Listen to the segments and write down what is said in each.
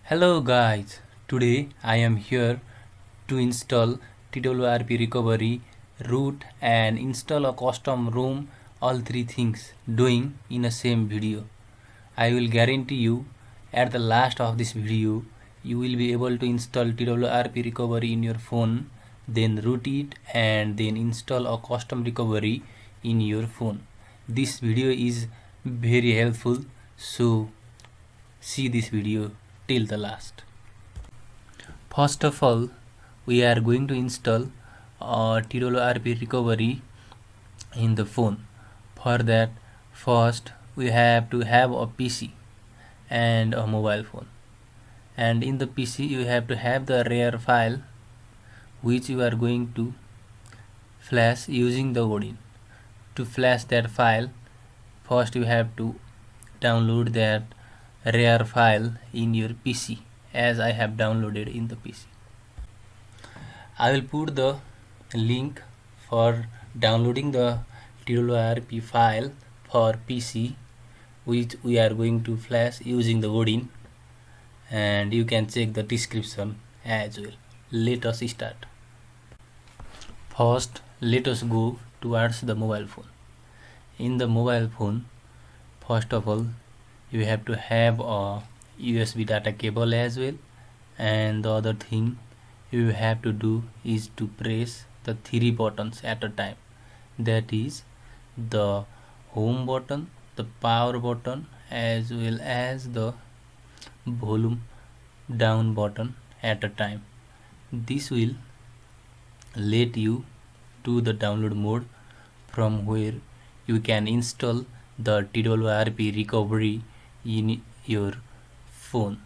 Hello guys, today I am here to install TWRP recovery, root and install a custom ROM, all three things doing in a same video. I will guarantee you at the last of this video you will be able to install TWRP recovery in your phone, then root it and then install a custom recovery in your phone. This video is very helpful, so see this video till the last. First of all, we are going to install TWRP recovery in the phone. For that, first we have to have a PC and a mobile phone. And in the PC, you have to have the RAR file which you are going to flash using the Odin. To flash that file, first you have to download that RAR file in your PC, as I have downloaded in the PC. I will put the link for downloading the TWRP file for PC, which we are going to flash using the Odin, and you can check the description as well. Let us start. First, let us go towards the mobile phone. In the mobile phone, first of all, you have to have a USB data cable as well, and the other thing you have to do is to press the three buttons at a time, that is the home button, the power button, as well as the volume down button at a time. This will let you to the download mode from where you can install the TWRP recovery in your phone.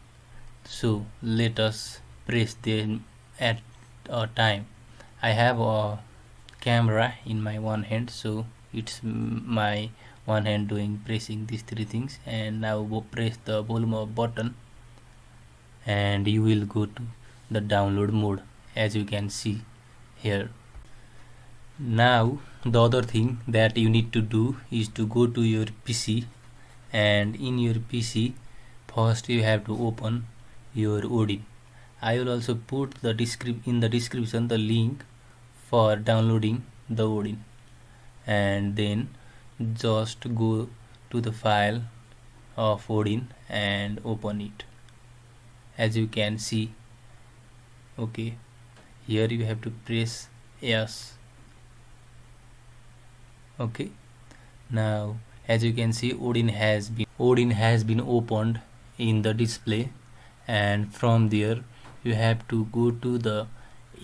So let us press them at a time. I have a camera in my one hand, so it's my one hand doing pressing these three things, and now press the volume up button and you will go to the download mode, as you can see here. Now the other thing that you need to do is to go to your PC, and in your PC first you have to open your Odin. I will also put the in the description the link for downloading the Odin, and then just go to the file of Odin and open it, as you can see. Okay, here you have to press yes. Okay, now as you can see, Odin has been opened in the display, and from there you have to go to the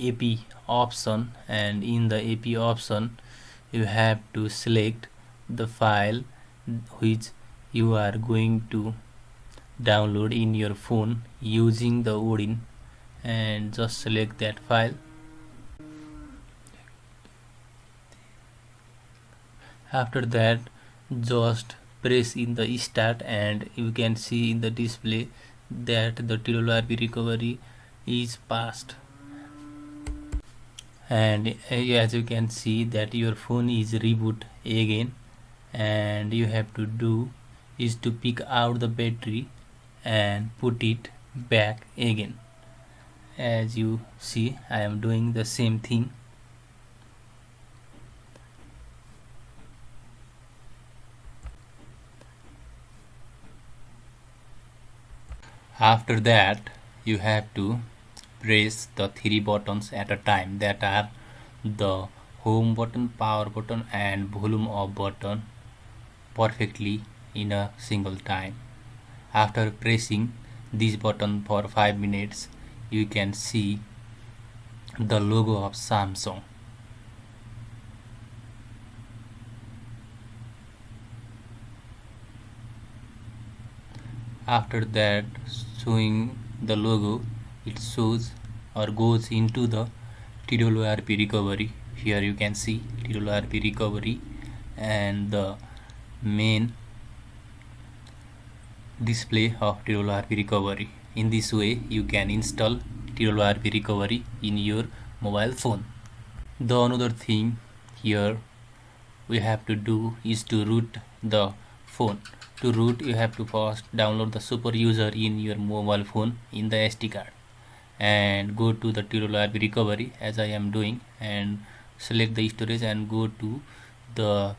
AP option, and in the AP option you have to select the file which you are going to download in your phone using the Odin, and just select that file. After that, just press in the start, and you can see in the display that the TWRP recovery is passed, and as you can see that your phone is reboot again, and you have to do is to pick out the battery and put it back again. As you see, I am doing the same thing. After that, you have to press the three buttons at a time, that are the home button, power button and volume up button, perfectly in a single time. After pressing this button for 5 minutes, you can see the logo of Samsung. After that, showing the logo, it shows or goes into the TWRP recovery. Here you can see TWRP recovery and the main display of TWRP recovery. In this way you can install TWRP recovery in your mobile phone. The another thing here we have to do is to root the phone. To root, you have to first download the super user in your mobile phone in the SD card and go to the TWRP recovery as I am doing, and select the storage and go to the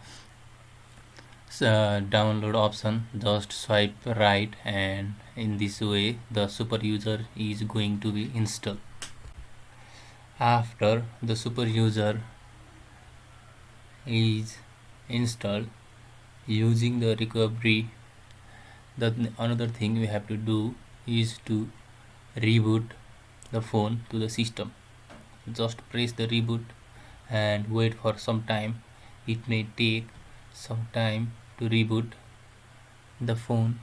download option. Just swipe right, and in this way the super user is going to be installed. After the super user is installed using the recovery, another thing we have to do is to reboot the phone to the system. Just press the reboot and wait for some time. It may take some time to reboot the phone.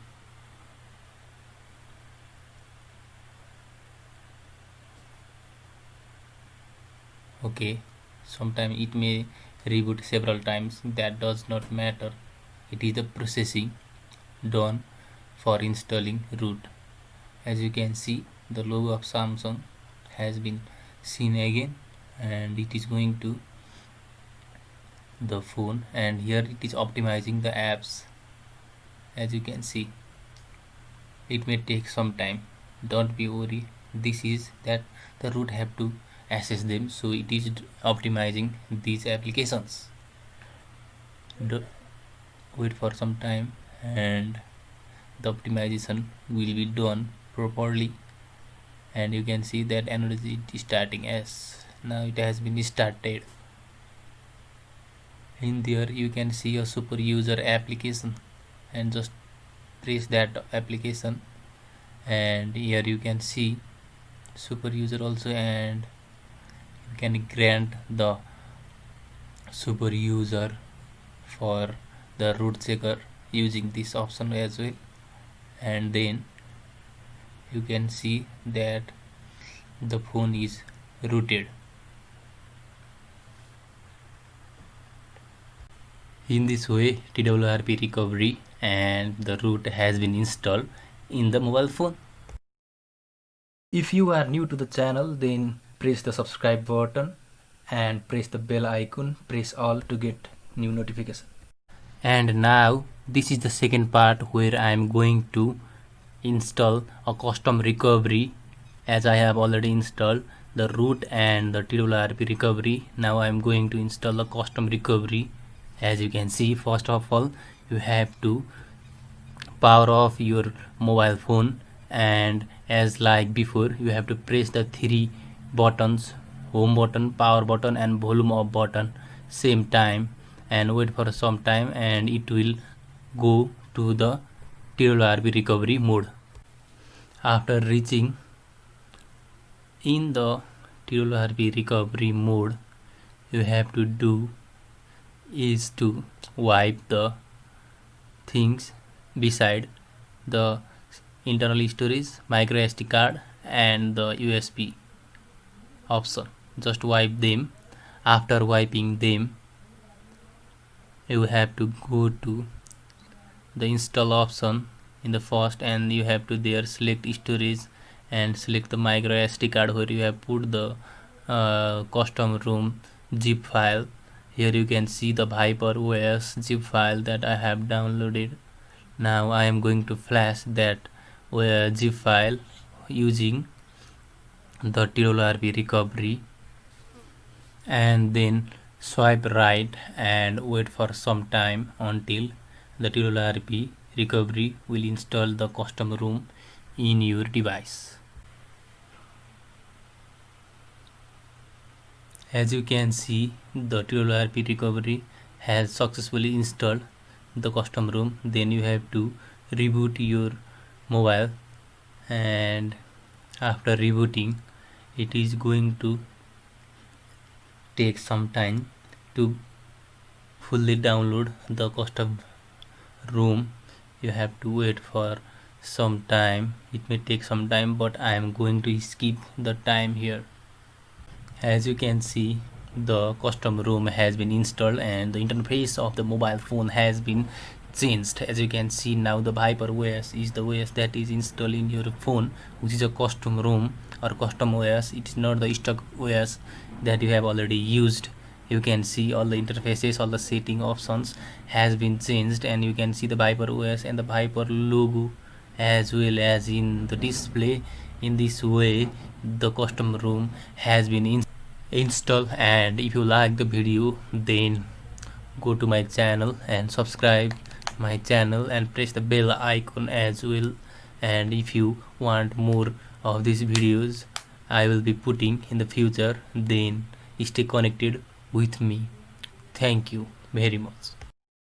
Okay, sometimes it may reboot several times. That does not matter. It is the processing done for installing root. As you can see, the logo of Samsung has been seen again, and it is going to the phone, and here it is optimizing the apps. As you can see, it may take some time. Don't be worried. This is that the root have to access them, so it is optimizing these applications. Wait for some time and the optimization will be done properly, and you can see that energy is starting. As now it has been started. In there you can see a super user application, and just press that application, and here you can see super user also, and you can grant the super user for the root checker using this option as well. And then you can see that the phone is rooted. In this way, TWRP recovery and the root has been installed in the mobile phone. If you are new to the channel, then press the subscribe button and press the bell icon, press all to get new notification. And now this is the second part where I am going to install a custom recovery, as I have already installed the root and the TWRP recovery. Now I am going to install the custom recovery. As you can see, first of all you have to power off your mobile phone, and as like before, you have to press the three buttons: home button, power button and volume up button same time, and wait for some time, and it will go to the TWRP recovery mode. After reaching in the TWRP recovery mode, you have to do is to wipe the things beside the internal storage, micro SD card and the USB option. Just wipe them. After wiping them, you have to go to the install option in the first, and you have to there select storage and select the micro SD card where you have put the custom ROM zip file. Here you can see the Viper OS zip file that I have downloaded. Now I am going to flash that zip file using the TWRP recovery, and then swipe right and wait for some time until the TWRP recovery will install the custom ROM in your device. As you can see, the TWRP recovery has successfully installed the custom ROM. Then you have to reboot your mobile, and after rebooting, it is going to take some time to fully download the custom ROM. You have to wait for some time. It may take some time, but I am going to skip the time here. As you can see, the custom ROM has been installed and the interface of the mobile phone has been changed. As you can see, now the Viper OS is the OS that is installed in your phone, which is a custom ROM or custom OS. It is not the stock OS that you have already used. You can see all the interfaces, all the setting options has been changed, and you can see the Viper OS and the Viper logo as well as in the display. In this way the custom ROM has been installed. And if you like the video, then go to my channel and subscribe my channel and press the bell icon as well. And if you want more of these videos I will be putting in the future, then stay connected with me. Thank you very much.